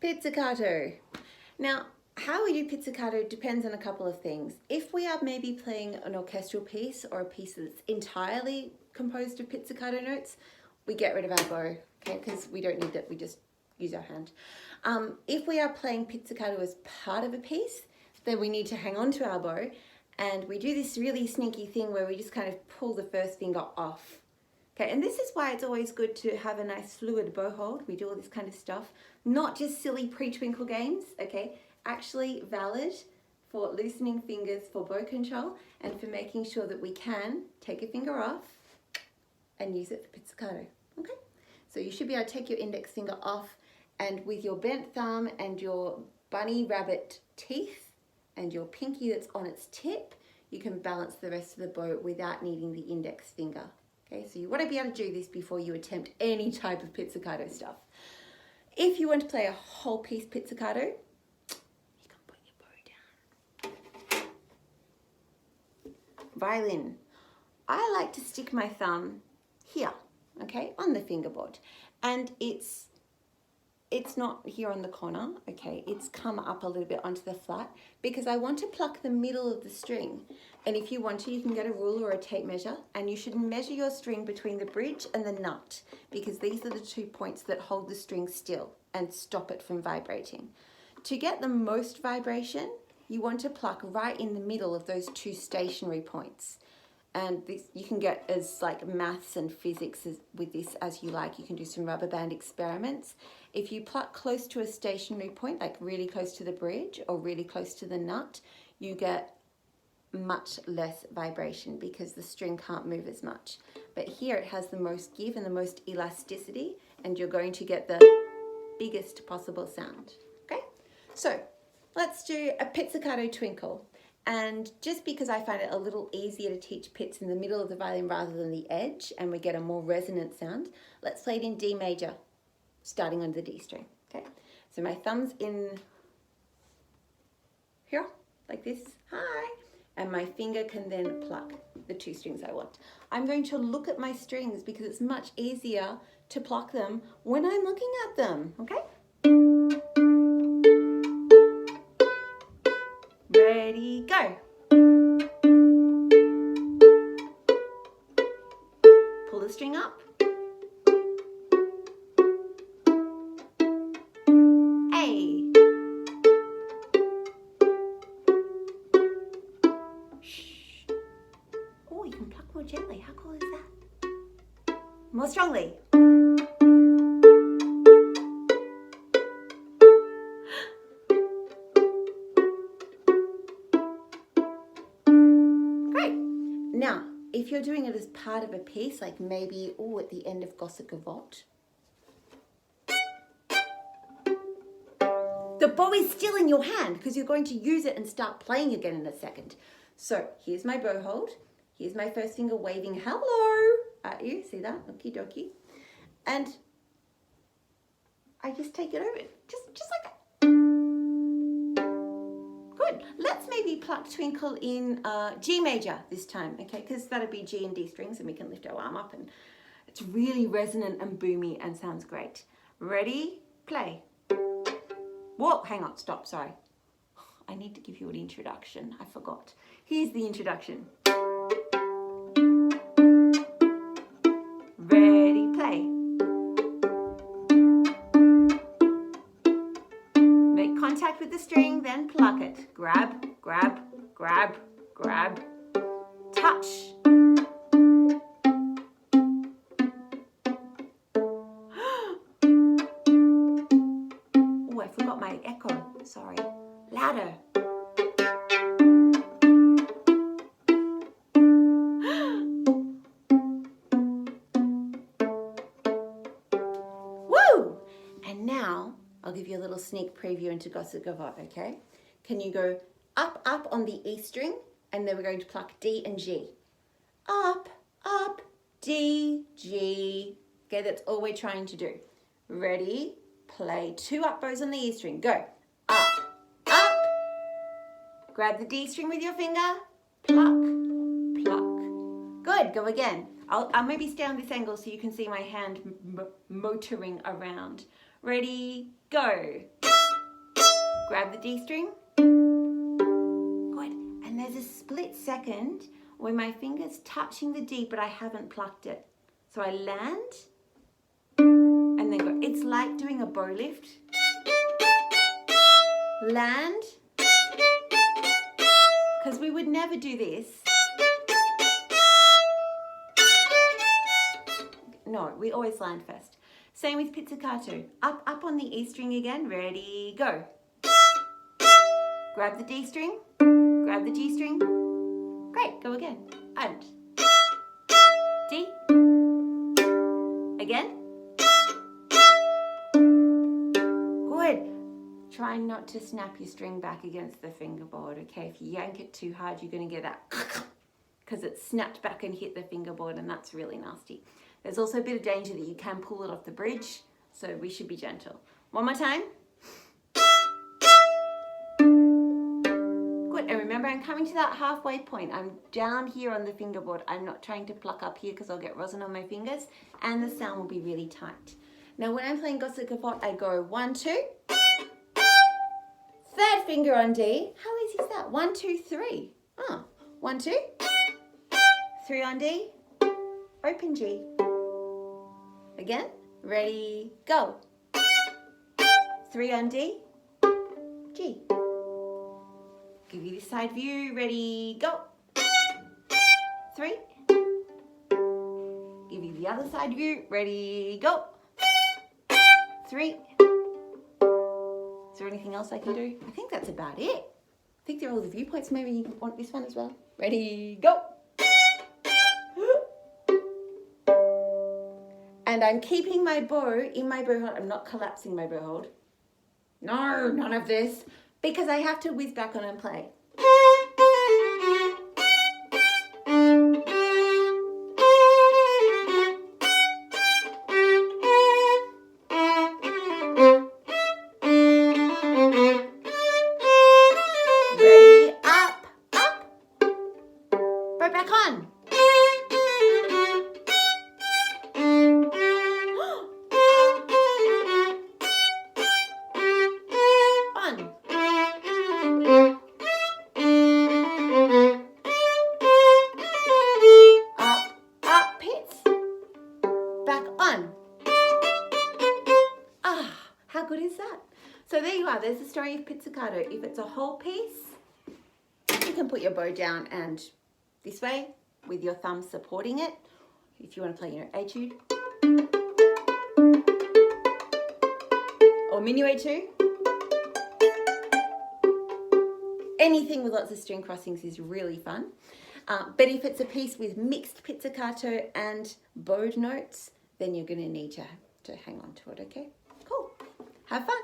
Pizzicato. Now, how we do pizzicato depends on a couple of things. If we are maybe playing an orchestral piece or a piece that's entirely composed of pizzicato notes, we get rid of our bow, okay, because we don't need that, we just use our hand. If we are playing pizzicato as part of a piece, then we need to hang on to our bow, and we do this really sneaky thing where we just kind of pull the first finger off. Okay, and this is why it's always good to have a nice fluid bow hold. We do all this kind of stuff, not just silly pre-twinkle games, okay, actually valid for loosening fingers for bow control and for making sure that we can take a finger off and use it for pizzicato, okay? So you should be able to take your index finger off, and with your bent thumb and your bunny rabbit teeth and your pinky that's on its tip, you can balance the rest of the bow without needing the index finger. Okay, so you want to be able to do this before you attempt any type of pizzicato stuff. If you want to play a whole piece pizzicato, you can put your bow down. Violin. I like to stick my thumb here, okay, on the fingerboard, and it's not here on the corner, okay, it's come up a little bit onto the flat because I want to pluck the middle of the string. And if you want to, you can get a ruler or a tape measure, and you should measure your string between the bridge and the nut, because these are the 2 points that hold the string still and stop it from vibrating. To get the most vibration, you want to pluck right in the middle of those 2 stationary points. And this, you can get as like maths and physics with this as you like. You can do some rubber band experiments. If you pluck close to a stationary point, like really close to the bridge or really close to the nut, you get much less vibration because the string can't move as much. But here it has the most give and the most elasticity, and you're going to get the biggest possible sound. Okay, so let's do a pizzicato twinkle. And just because I find it a little easier to teach pizz in the middle of the violin rather than the edge, and we get a more resonant sound, let's play it in D major, starting on the D string. Okay, so my thumb's in here, like this, hi, and my finger can then pluck the 2 strings I want. I'm going to look at my strings because it's much easier to pluck them when I'm looking at them, okay? Ready, go. Pull the string up. A. Shh. Oh, you can pluck more gently. How cool is that? More strongly. Now, if you're doing it as part of a piece, like maybe, at the end of Gossec Gavotte, the bow is still in your hand because you're going to use it and start playing again in a second. So here's my bow hold. Here's my first finger waving hello at you. See that? Okie dokie. And I just take it over, just like that. Good. Let's maybe pluck twinkle in G major this time, okay? Because that'd be G and D strings, and we can lift our arm up, and it's really resonant and boomy and sounds great. Ready? Play. Whoa, hang on, stop, sorry. I need to give you an introduction. I forgot. Here's the introduction. Ready, play. Make contact with the string, then pluck it. Grab, grab, grab, grab. Touch. Oh, I forgot my echo. Sorry. Louder. Woo! And now I'll give you a little sneak preview into Gossec Gavotte, okay? Can you go up, up on the E string, and then we're going to pluck D and G. Up, up, D, G. Okay, that's all we're trying to do. Ready? Play 2 up bows on the E string. Go. Up, up. Grab the D string with your finger. Pluck, pluck. Good, go again. I'll maybe stay on this angle so you can see my hand motoring around. Ready, go. Grab the D string. Good. And there's a split second where my finger's touching the D, but I haven't plucked it. So I land and then go. It's like doing a bow lift. Land. Because we would never do this. No, we always land first. Same with pizzicato. Up on the E string again. Ready, go. Grab the D string. Grab the G string. Great, go again. And D. Again. Good. Try not to snap your string back against the fingerboard, okay? If you yank it too hard, you're going to get that because it snapped back and hit the fingerboard, and that's really nasty. There's also a bit of danger that you can pull it off the bridge, so we should be gentle. One more time. Good, and remember I'm coming to that halfway point. I'm down here on the fingerboard. I'm not trying to pluck up here because I'll get rosin on my fingers, and the sound will be really tight. Now when I'm playing Gossec Gavotte, I go 1, 2. Third finger on D. How easy is that? 1, 2, 3. 1, 2. 3 on D. Open G. Again. Ready, go. 3 on D. G. Give you the side view. Ready, go. 3. Give you the other side view. Ready, go. 3. Is there anything else I can do? I think that's about it. I think they're all the viewpoints. Maybe you want this one as well. Ready, go. And I'm keeping my bow in my bow hold. I'm not collapsing my bow hold. No, none of this. Because I have to whiz back on and play. Ready, up, up. Right back on. How good is that? So there you are. There's the story of pizzicato. If it's a whole piece, you can put your bow down and this way with your thumb supporting it. If you want to play, etude or minuet too. Anything with lots of string crossings is really fun. But if it's a piece with mixed pizzicato and bowed notes, then you're going to need to hang on to it, okay? Cool. Have fun.